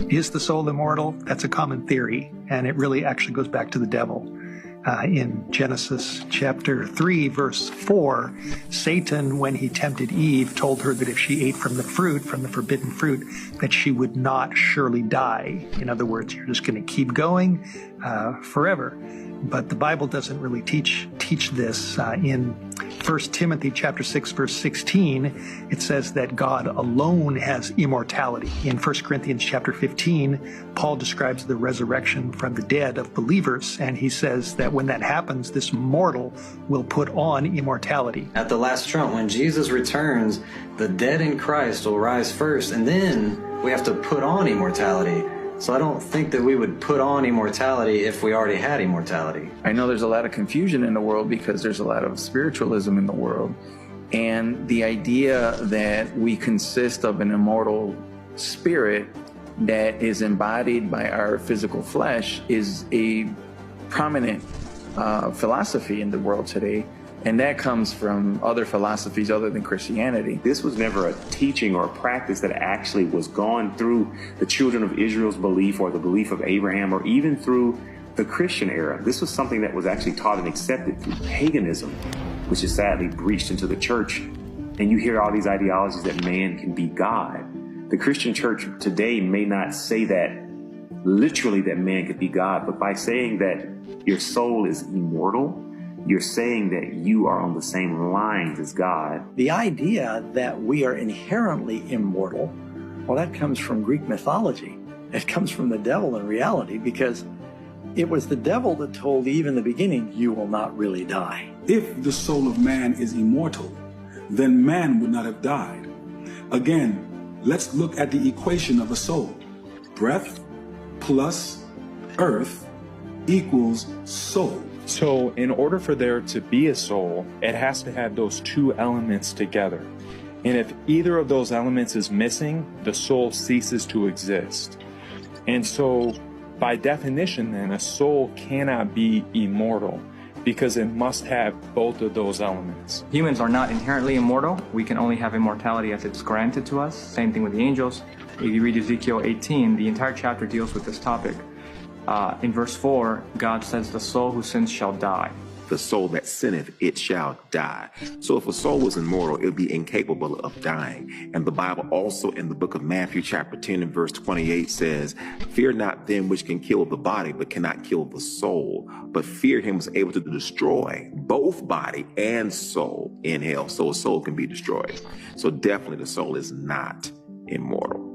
Is the soul immortal? That's a common theory, and it really actually goes back to the devil. In Genesis chapter 3, verse 4, Satan, when he tempted Eve, told her that if she ate from the forbidden fruit, that she would not surely die. In other words, you're just going to keep going forever. But the Bible doesn't really teach this. In 1 Timothy chapter 6, verse 16, it says that God alone has immortality. In 1 Corinthians chapter 15, Paul describes the resurrection from the dead of believers, and he says that when that happens, this mortal will put on immortality. At the last trump, when Jesus returns, the dead in Christ will rise first, and then we have to put on immortality. So I don't think that we would put on immortality if we already had immortality. I know there's a lot of confusion in the world because there's a lot of spiritualism in the world. And the idea that we consist of an immortal spirit that is embodied by our physical flesh is a prominent philosophy in the world today. And that comes from other philosophies other than Christianity. This was never a teaching or a practice that actually was gone through the children of Israel's belief or the belief of Abraham or even through the Christian era. This was something that was actually taught and accepted through paganism, which is sadly breached into the church. And you hear all these ideologies that man can be God. The Christian church today may not say that literally that man could be God, but by saying that your soul is immortal, you're saying that you are on the same lines as God. The idea that we are inherently immortal, well, that comes from Greek mythology. It comes from the devil in reality, because it was the devil that told Eve in the beginning, you will not really die. If the soul of man is immortal, then man would not have died. Again, let's look at the equation of a soul. Breath plus earth equals soul. So in order for there to be a soul, it has to have those two elements together. And if either of those elements is missing, the soul ceases to exist. And so by definition then, a soul cannot be immortal because it must have both of those elements. Humans are not inherently immortal. We can only have immortality as it's granted to us. Same thing with the angels. If you read Ezekiel 18, the entire chapter deals with this topic. In verse 4, God says, the soul who sins shall die. The soul that sinneth, it shall die. So if a soul was immortal, it would be incapable of dying. And the Bible also in the book of Matthew chapter 10 and verse 28 says, fear not them which can kill the body, but cannot kill the soul. But fear him who is able to destroy both body and soul in hell. So a soul can be destroyed. So definitely the soul is not immortal.